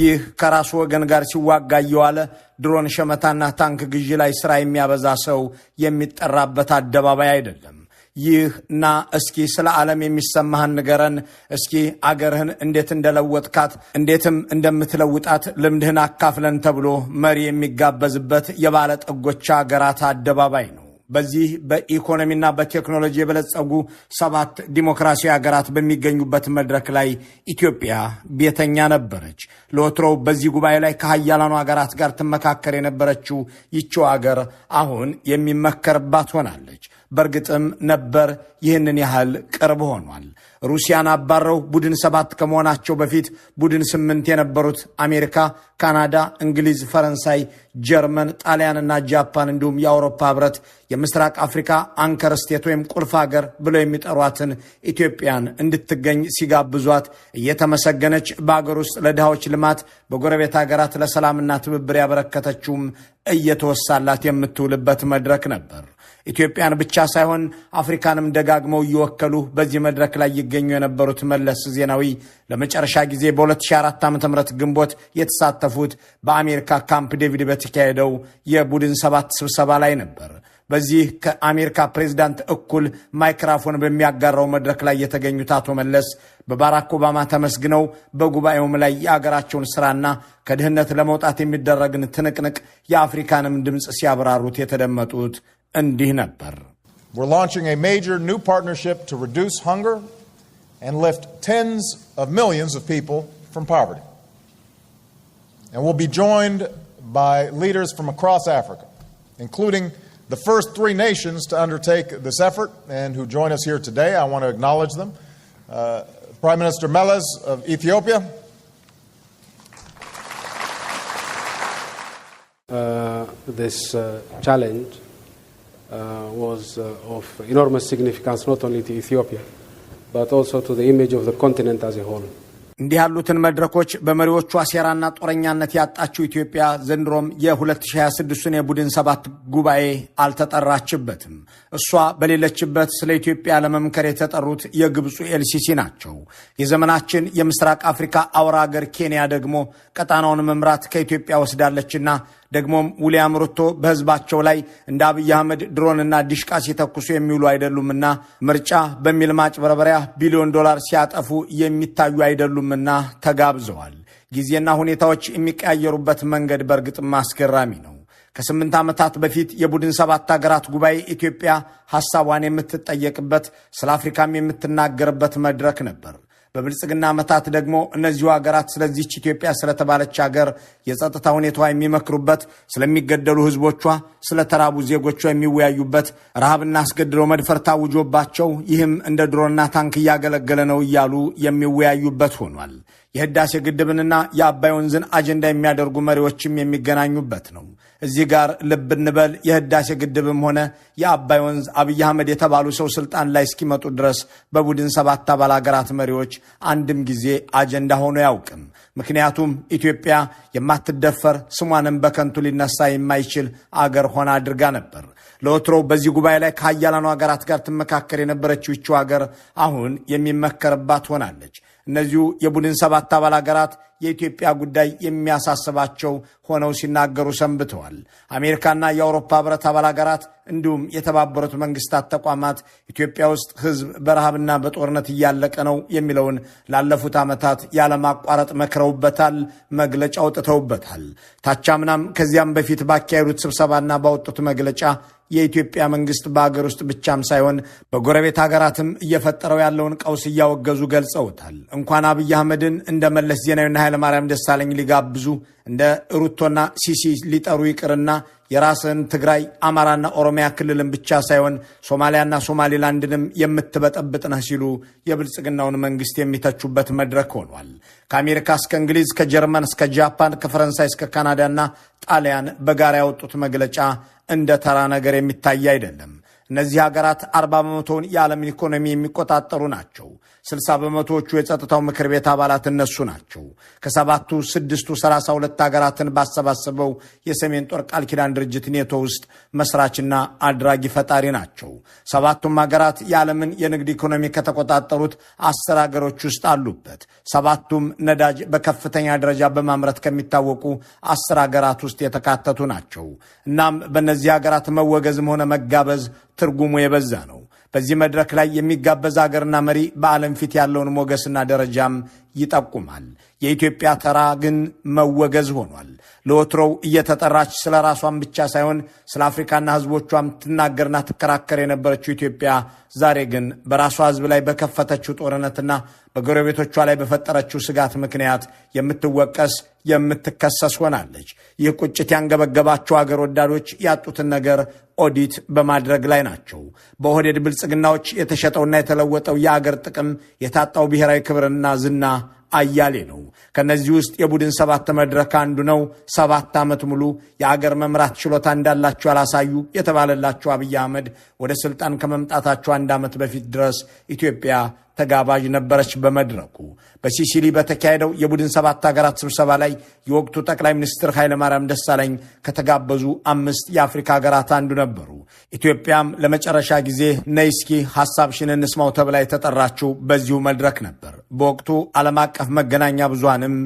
ይህ ከራሱ ወገን ጋር ሲዋጋ እየዋለ ድሮን ሸመታና ታንክ ግዢ ላይ ስራ የሚያበዛ ሰው የሚጠራበት አደባባይ አይደለም። ይህ እና እስኪ ስለ ዓለም የሚሰማህን ንገረን፣ እስኪ አገርህን እንዴት እንደለወጥካት እንዴትም እንደምትለውጣት ልምድህን አካፍለን ተብሎ መሪ የሚጋበዝበት የባለጠጎች አገራት አደባባይ ነው። በዚህ በኢኮኖሚና በቴክኖሎጂ የበለጸጉ 7 ዲሞክራሲያዊ ሀገራት በሚገኙበት መድረክ ላይ ኢትዮጵያ ቤተኛ ነበረች። ለወትሮው በዚህ ጉባኤ ላይ ከሀያላኑ ሀገራት ጋር ትመካከር የነበረችው ይቺው ሀገር አሁን የሚመከርባት ሆናለች። በእርግጥም ነበር ይህንን ያህል ቅርብ ሆኗል። ሩሲያን አባረው ቡድን 7 ከመሆናቸው በፊት ቡድን 8 የነበሩት አሜሪካ፣ ካናዳ፣ እንግሊዝ፣ ፈረንሳይ፣ ጀርመን፣ ጣሊያንና ጃፓን እንዲሁም የአውሮፓ ህብረት የምስራቅ አፍሪካ አንከር ስቴት ወይም ቁልፍ ሀገር ብለው የሚጠሯትን ኢትዮጵያን እንድትገኝ ሲጋብዟት እየተመሰገነች በአገር ውስጥ ለድሃዎች ልማት በጎረቤት ሀገራት ለሰላምና ትብብር ያበረከተችውም እየተወሳላት የምትውልበት መድረክ ነበር። ኢትዮጵያን ብቻ ሳይሆን አፍሪካንም ደጋግመው እየወከሉ በዚህ መድረክ ላይ ይገኙ የነበሩት መለስ ዜናዊ ለመጨረሻ ጊዜ በ2004 ዓ.ም ግንቦት የተሳተፉት በአሜሪካ ካምፕ ዴቪድ በተካሄደው የቡድን 7 ስብሰባ ላይ ነበር። በዚህ ከአሜሪካ ፕሬዝዳንት እኩል ማይክሮፎን በሚያጋራው መድረክ ላይ የተገኙት አቶ መለስ በባራክ ኦባማ ተመስግነው በጉባኤውም ላይ የአገራቸውን ስራና ከድህነት ለመውጣት የሚደረግን ትንቅንቅ የአፍሪካንም ድምፅ ሲያብራሩት የተደመጡት እንዲህ ነበር። We're launching a major new partnership to reduce hunger and lift tens of millions of people from poverty. And we'll be joined by leaders from across Africa, including the first 3 nations to undertake this effort and who join us here today. I want to acknowledge them. Prime Minister Meles of Ethiopia. This challenge was of enormous significance not only to Ethiopia, but also to the image of the continent as a whole. እንዲህ ያሉትን መድረኮች በመሪዎቿ ሴራና ጦረኛነት ያጣችው ኢትዮጵያ ዘንድሮም የ2026ን የቡድን 7 ጉባኤ አልተጠራችበትም። እሷ በሌለችበት ስለ ኢትዮጵያ ለመምከር የተጠሩት የግብፁ ኤልሲሲ ናቸው። የዘመናችን የምስራቅ አፍሪካ አውራ ሀገር ኬንያ ደግሞ ቀጣናውን መምራት ከኢትዮጵያ ወስዳለችና ደግሞም ዊልያም ሩቶ በህዝባቸው ላይ እንደ አብይ አህመድ ድሮንና ዲሽቃ ሲተኩሱ የሚውሉ አይደሉምና ምርጫ በሚል ማጭበርበሪያ ቢሊዮን ዶላር ሲያጠፉ የሚታዩ አይደሉምና ተጋብዘዋል። ጊዜና ሁኔታዎች የሚቀያየሩበት መንገድ በእርግጥም አስገራሚ ነው። ከ8 ዓመታት በፊት የቡድን 7 ሀገራት ጉባኤ ኢትዮጵያ ሐሳቧን የምትጠየቅበት ስለ አፍሪካም የምትናገርበት መድረክ ነበር። በብልጽግና ዓመታት ደግሞ እነዚሁ ሀገራት ስለዚህች ኢትዮጵያ ስለተባለች ሀገር የጸጥታ ሁኔታዋ የሚመክሩበት፣ ስለሚገደሉ ህዝቦቿ፣ ስለተራቡ ዜጎቿ የሚወያዩበት፣ ረሃብና አስገድዶ መድፈር ታውጆባቸው ይህም እንደ ድሮና ታንክ እያገለገለ ነው እያሉ የሚወያዩበት ሆኗል። የህዳሴ ግድብንና የአባይ ወንዝን አጀንዳ የሚያደርጉ መሪዎችም የሚገናኙበት ነው። እዚህ ጋር ልብ እንበል፣ የህዳሴ ግድብም ሆነ የአባይ ወንዝ አብይ አህመድ የተባሉ ሰው ስልጣን ላይ እስኪመጡ ድረስ በቡድን 7 አባል ሀገራት መሪዎች አንድም ጊዜ አጀንዳ ሆኖ ያውቅም። ምክንያቱም ኢትዮጵያ የማትደፈር ስሟንም በከንቱ ሊነሳ የማይችል አገር ሆና አድርጋ ነበር። ለወትሮ በዚህ ጉባኤ ላይ ከሀያላኑ ሀገራት ጋር ትመካከር የነበረችው ይቺው ሀገር አሁን የሚመከርባት ሆናለች። እነዚሁ የቡድን 7 አባል ሀገራት የኢትዮጵያ ጉዳይ የሚያሳስባቸው ሆነው ሲናገሩ ሰንብተዋል። አሜሪካና የአውሮፓ ህብረት አባል ሀገራት እንዲሁም የተባበሩት መንግስታት ተቋማት ኢትዮጵያ ውስጥ ህዝብ በረሃብና በጦርነት እያለቀ ነው የሚለውን ላለፉት ዓመታት ያለማቋረጥ መክረውበታል፣ መግለጫ አውጥተውበታል። ታቻምናም ከዚያም በፊት ባካሄዱት ስብሰባና ባወጡት መግለጫ የኢትዮጵያ መንግስት በአገር ውስጥ ብቻም ሳይሆን በጎረቤት ሀገራትም እየፈጠረው ያለውን ቀውስ እያወገዙ ገልጸውታል። እንኳን አብይ አህመድን እንደ መለስ ዜናዊና ኃይለማርያም ደሳለኝ ሊጋብዙ እንደ ሩቶና ሲሲ ሊጠሩ ይቅርና የራስን ትግራይ፣ አማራና ኦሮሚያ ክልልን ብቻ ሳይሆን ሶማሊያና ሶማሊላንድንም የምትበጠብጥ ነህ ሲሉ የብልጽግናውን መንግስት የሚተቹበት መድረክ ሆኗል። ከአሜሪካ እስከ እንግሊዝ፣ ከጀርመን እስከ ጃፓን፣ ከፈረንሳይ እስከ ካናዳና ጣሊያን በጋራ ያወጡት መግለጫ እንደ ተራ ነገር የሚታይ አይደለም። እነዚህ ሀገራት 40 በመቶውን የዓለምን ኢኮኖሚ የሚቆጣጠሩ ናቸው። 60 በመቶዎቹ የጸጥታው ምክር ቤት አባላት እነሱ ናቸው። ከሰባቱ 6ቱ 32 ሀገራትን ባሰባሰበው የሰሜን ጦር ቃል ኪዳን ድርጅት ኔቶ ውስጥ መስራችና አድራጊ ፈጣሪ ናቸው። ሰባቱም ሀገራት የዓለምን የንግድ ኢኮኖሚ ከተቆጣጠሩት 10 ሀገሮች ውስጥ አሉበት። ሰባቱም ነዳጅ በከፍተኛ ደረጃ በማምረት ከሚታወቁ 10 ሀገራት ውስጥ የተካተቱ ናቸው። እናም በእነዚህ ሀገራት መወገዝም ሆነ መጋበዝ ትርጉሙ የበዛ ነው። በዚህ መድረክ ላይ የሚጋበዝ ሀገርና መሪ በዓለም ፊት ያለውን ሞገስና ደረጃም ይጠቁማል። የኢትዮጵያ ተራ ግን መወገዝ ሆኗል። ለወትሮው እየተጠራች ስለ ራሷን ብቻ ሳይሆን ስለ አፍሪካና ህዝቦቿም ትናገርና ትከራከር የነበረችው ኢትዮጵያ ዛሬ ግን በራሷ ህዝብ ላይ በከፈተችው ጦርነትና በጎረቤቶቿ ላይ በፈጠረችው ስጋት ምክንያት የምትወቀስ የምትከሰስ ሆናለች። ይህ ቁጭት ያንገበገባቸው አገር ወዳዶች ያጡትን ነገር ኦዲት በማድረግ ላይ ናቸው። በኦህዴድ ብልጽግናዎች የተሸጠውና የተለወጠው የአገር ጥቅም፣ የታጣው ብሔራዊ ክብርና ዝና አያሌ ነው። ከነዚህ ውስጥ የቡድን 7 መድረክ አንዱ ነው። 7 ዓመት ሙሉ የአገር መምራት ችሎታ እንዳላቸው ያላሳዩ የተባለላቸው አብይ አህመድ ወደ ስልጣን ከመምጣታቸው 1 ዓመት በፊት ድረስ ኢትዮጵያ ተጋባዥ ነበረች። በመድረኩ በሲሲሊ በተካሄደው የቡድን 7 ሀገራት ስብሰባ ላይ የወቅቱ ጠቅላይ ሚኒስትር ኃይለማርያም ደሳለኝ ከተጋበዙ 5 የአፍሪካ ሀገራት አንዱ ነበሩ። ኢትዮጵያም ለመጨረሻ ጊዜ ነይ እስኪ ሐሳብሽን እንስማው ተብላ የተጠራችው በዚሁ መድረክ ነበር። በወቅቱ ዓለም አቀፍ መገናኛ ብዙሃንም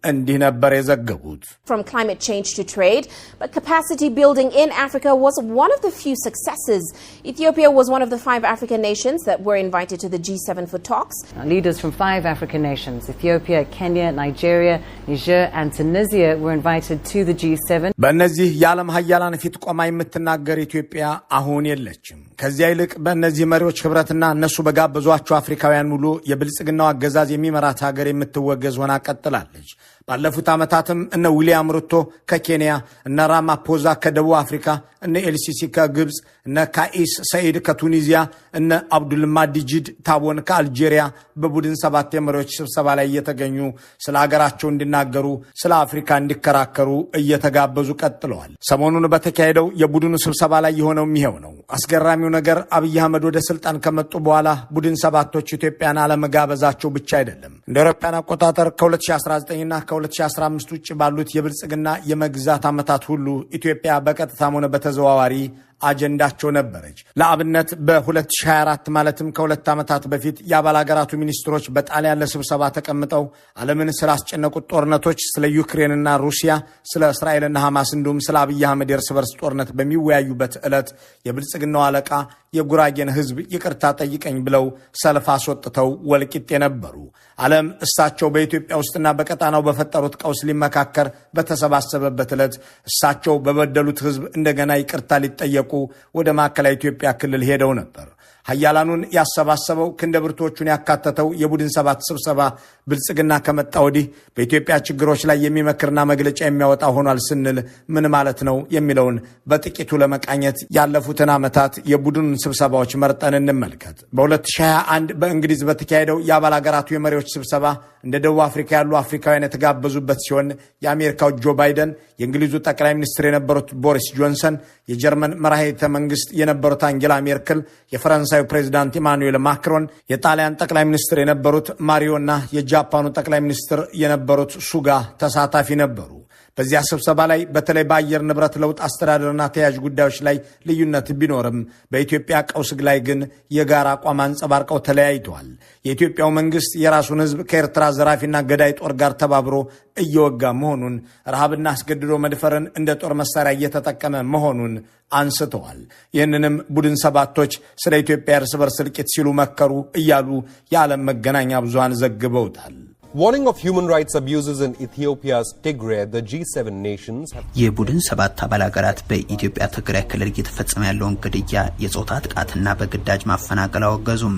እንዲህ ነበር የዘገቡት። From climate change to trade, but capacity building in Africa was one of the few successes. Ethiopia was one of the 5 African nations that were invited to the G7 for talks. Leaders from 5 African nations, Ethiopia, Kenya, Nigeria, Niger and Tunisia were invited to the G7. በእነዚህ የዓለም ሀያላን ፊት ቆማ የምትናገር ኢትዮጵያ አሁን የለችም። ከዚያ ይልቅ በእነዚህ መሪዎች ህብረትና እነሱ በጋበዟቸው አፍሪካውያን ሙሉ የብልጽግናው አገዛዝ የሚመራት ሀገር የምትወገዝ ሆና ቀጥላለች። ባለፉት ዓመታትም እነ ዊሊያም ሩቶ ከኬንያ፣ እነ ራማፖዛ ከደቡብ አፍሪካ፣ እነ ኤልሲሲ ከግብፅ፣ እነ ካኢስ ሰኢድ ከቱኒዚያ፣ እነ አብዱልማዲጂድ ታቦን ከአልጄሪያ በቡድን 7 የመሪዎች ስብሰባ ላይ እየተገኙ ስለ ሀገራቸው እንዲናገሩ፣ ስለ አፍሪካ እንዲከራከሩ እየተጋበዙ ቀጥለዋል። ሰሞኑን በተካሄደው የቡድኑ ስብሰባ ላይ የሆነውም ይሄው ነው። አስገራሚው ነገር አብይ አህመድ ወደ ስልጣን ከመጡ በኋላ ቡድን 7ቶች ኢትዮጵያን አለመጋበዛቸው ብቻ አይደለም። እንደ አውሮፓውያን አቆጣጠር ከ2019ና ከ2015 ውጭ ባሉት የብልጽግና የመግዛት ዓመታት ሁሉ ኢትዮጵያ በቀጥታም ሆነ በተዘዋዋሪ አጀንዳቸው ነበረች። ለአብነት በ2024 ማለትም ከ2 ዓመታት በፊት የአባል ሀገራቱ ሚኒስትሮች በጣሊያን ለስብሰባ ተቀምጠው ዓለምን ስላስጨነቁት ጦርነቶች፣ ስለ ዩክሬንና ሩሲያ፣ ስለ እስራኤልና ሐማስ እንዲሁም ስለ አብይ አህመድ የእርስ በርስ ጦርነት በሚወያዩበት ዕለት የብልጽግናው አለቃ የጉራጌን ህዝብ ይቅርታ ጠይቀኝ ብለው ሰልፍ አስወጥተው ወልቂጤ ነበሩ። ዓለም እሳቸው በኢትዮጵያ ውስጥና በቀጣናው በፈጠሩት ቀውስ ሊመካከር በተሰባሰበበት ዕለት እሳቸው በበደሉት ህዝብ እንደገና ይቅርታ ሊጠየቁ ወደ ማዕከላዊ ኢትዮጵያ ክልል ሄደው ነበር። ሀያላኑን ያሰባሰበው ክንደ ብርቶቹን ያካተተው የቡድን 7 ስብሰባ ብልጽግና ከመጣ ወዲህ በኢትዮጵያ ችግሮች ላይ የሚመክርና መግለጫ የሚያወጣ ሆኗል ስንል ምን ማለት ነው የሚለውን በጥቂቱ ለመቃኘት ያለፉትን ዓመታት የቡድኑን ስብሰባዎች መርጠን እንመልከት። በ2021 በእንግሊዝ በተካሄደው የአባል ሀገራቱ የመሪዎች ስብሰባ እንደ ደቡብ አፍሪካ ያሉ አፍሪካውያን የተጋበዙበት ሲሆን የአሜሪካው ጆ ባይደን፣ የእንግሊዙ ጠቅላይ ሚኒስትር የነበሩት ቦሪስ ጆንሰን፣ የጀርመን መራሄተ መንግስት የነበሩት አንጌላ ሜርክል፣ የፈረንሳዩ ፕሬዚዳንት ኢማኑኤል ማክሮን፣ የጣሊያን ጠቅላይ ሚኒስትር የነበሩት ማሪዮና የጃፓኑ ጠቅላይ ሚኒስትር የነበሩት ሱጋ ተሳታፊ ነበሩ። በዚያ ስብሰባ ላይ በተለይ በአየር ንብረት ለውጥ አስተዳደርና ተያያዥ ጉዳዮች ላይ ልዩነት ቢኖርም በኢትዮጵያ ቀውስ ላይ ግን የጋራ አቋም አንጸባርቀው ተለያይተዋል። የኢትዮጵያው መንግስት የራሱን ህዝብ ከኤርትራ ዘራፊና ገዳይ ጦር ጋር ተባብሮ እየወጋ መሆኑን፣ ረሃብና አስገድዶ መድፈርን እንደ ጦር መሳሪያ እየተጠቀመ መሆኑን አንስተዋል። ይህንንም ቡድን 7ቶች ስለ ኢትዮጵያ እርስ በርስ እልቂት ሲሉ መከሩ እያሉ የዓለም መገናኛ ብዙሃን ዘግበውታል። Warning of human rights abuses in Ethiopia's Tigray, the G7 nations have... የቡድን 7 አባል ሀገራት በኢትዮጵያ ትግራይ ክልል እየተፈጸመ ያለውን ግድያ፣ የጾታ ጥቃትና በግዳጅ ማፈናቀል አወገዙም።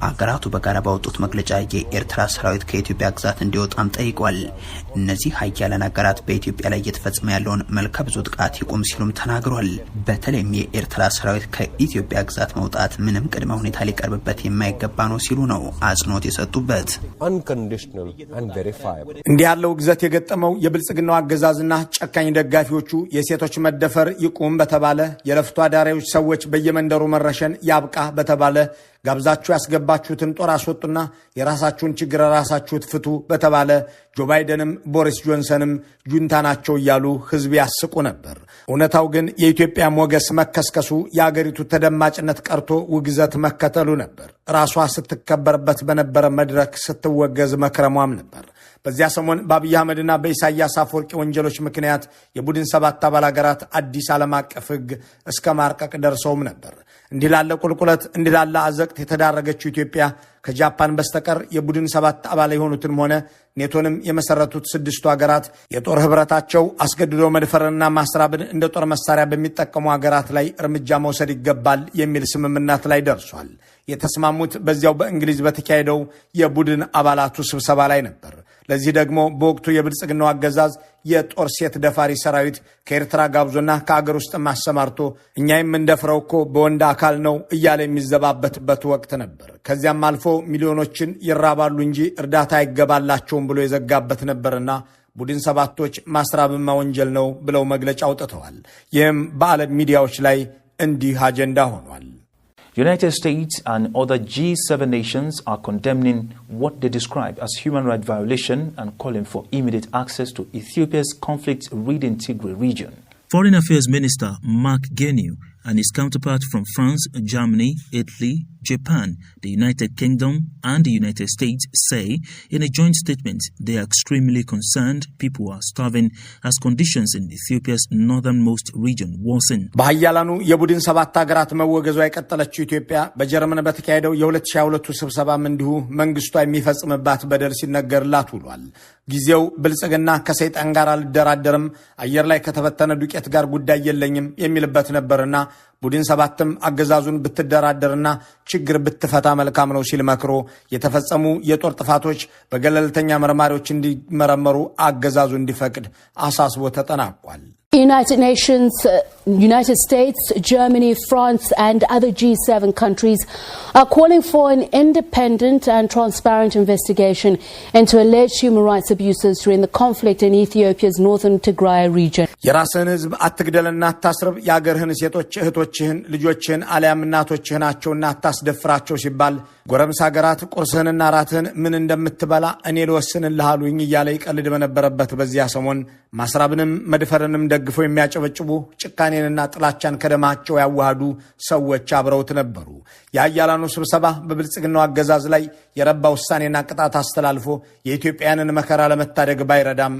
አገራቱ በጋራ ባወጡት መግለጫ የኤርትራ ሰራዊት ከኢትዮጵያ ግዛት እንዲወጣም ጠይቋል። እነዚህ ሀያላን ሀገራት በኢትዮጵያ ላይ እየተፈጸመ ያለውን መልከ ብዙ ጥቃት ይቁም ሲሉም ተናግሯል። በተለይም የኤርትራ ሰራዊት ከኢትዮጵያ ግዛት መውጣት ምንም ቅድመ ሁኔታ ሊቀርብበት የማይገባ ነው ሲሉ ነው አጽንኦት የሰጡበት። Unconditional unverifiable. እንዲህ ያለው ግዘት የገጠመው የብልጽግናው አገዛዝና ጨካኝ ደጋፊዎቹ የሴቶች መደፈር ይቁም በተባለ የለፍቶ አዳሪዎች ሰዎች በየመንደሩ መረሸን ያብቃ በተባለ ጋብዛችሁ ያስገባችሁትን ጦር አስወጡና የራሳችሁን ችግር ራሳችሁት ፍቱ በተባለ ጆ ባይደንም ቦሪስ ጆንሰንም ጁንታ ናቸው እያሉ ህዝብ ያስቁ ነበር። እውነታው ግን የኢትዮጵያ ሞገስ መከስከሱ የአገሪቱ ተደማጭነት ቀርቶ ውግዘት መከተሉ ነበር። ራሷ ስትከበርበት በነበረ መድረክ ስትወገዝ መክረሟም ነበር። በዚያ ሰሞን በአብይ አህመድና በኢሳያስ አፈወርቂ ወንጀሎች ምክንያት የቡድን ሰባት አባል ሀገራት አዲስ ዓለም አቀፍ ህግ እስከ ማርቀቅ ደርሰውም ነበር። እንዲህ ላለ ቁልቁለት እንዲህ ላለ አዘቅት የተዳረገችው ኢትዮጵያ ከጃፓን በስተቀር የቡድን ሰባት አባል የሆኑትም ሆነ ኔቶንም የመሰረቱት ስድስቱ ሀገራት የጦር ህብረታቸው አስገድዶ መድፈርና ማስራብን እንደ ጦር መሳሪያ በሚጠቀሙ ሀገራት ላይ እርምጃ መውሰድ ይገባል የሚል ስምምነት ላይ ደርሷል። የተስማሙት በዚያው በእንግሊዝ በተካሄደው የቡድን አባላቱ ስብሰባ ላይ ነበር። ለዚህ ደግሞ በወቅቱ የብልጽግናው አገዛዝ የጦር ሴት ደፋሪ ሰራዊት ከኤርትራ ጋብዞና ከአገር ውስጥ ማሰማርቶ እኛ የምንደፍረው እኮ በወንድ አካል ነው እያለ የሚዘባበትበት ወቅት ነበር። ከዚያም አልፎ ሚሊዮኖችን ይራባሉ እንጂ እርዳታ አይገባላቸውም ብሎ የዘጋበት ነበርና ቡድን ሰባቶች ማስራብማ ወንጀል ነው ብለው መግለጫ አውጥተዋል። ይህም በዓለም ሚዲያዎች ላይ እንዲህ አጀንዳ ሆኗል። United States and other G7 nations are condemning what they describe as human rights violation and calling for immediate access to Ethiopia's conflict-ridden Tigray region. Foreign Affairs Minister Mark Geniu and his counterparts from France, Germany, Italy, Japan, the United Kingdom, and the United States say in a joint statement they are extremely concerned people are starving as conditions in Ethiopia's northernmost region worsen. በኃያላኑ የቡድን ሰባት ሀገራት መወገዟ የቀጠለችው ኢትዮጵያ በጀርመን በተካሄደው የ2022 ስብሰባም እንዲሁ መንግስቷ የሚፈጽምባት በደል ሲነገርላት ውሏል። ጊዜው ብልጽግና ከሰይጣን ጋር አልደራደርም፣ አየር ላይ ከተበተነ ዱቄት ጋር ጉዳይ የለኝም የሚልበት ነበርና ቡድን ሰባትም አገዛዙን ብትደራደርና ችግር ብትፈታ መልካም ነው ሲል መክሮ የተፈጸሙ የጦር ጥፋቶች በገለልተኛ መርማሪዎች እንዲመረመሩ አገዛዙ እንዲፈቅድ አሳስቦ ተጠናቋል። United Nations, United States, Germany, France and other G7 countries are calling for an independent and transparent investigation into alleged human rights abuses during the conflict in Ethiopia's northern Tigray region. የራስህን ህዝብ አትግደልና አታስርብ፣ የአገርህን ሴቶች እህቶችህን ልጆችህን አልያም እናቶችህን ናቸውና አታስደፍራቸው ሲባል ጎረምሳ ሀገራት ቁርስህንና ራትህን ምን እንደምትበላ እኔ ልወስንልህ አሉኝ እያለ ይቀልድ በነበረበት በዚያ ሰሞን ማስራብንም መድፈርንም ደግፈው የሚያጨበጭቡ ጭካኔንና ጥላቻን ከደማቸው ያዋሃዱ ሰዎች አብረውት ነበሩ። የኃያላኑ ስብሰባ በብልጽግናው አገዛዝ ላይ የረባ ውሳኔና ቅጣት አስተላልፎ የኢትዮጵያንን መከራ ለመታደግ ባይረዳም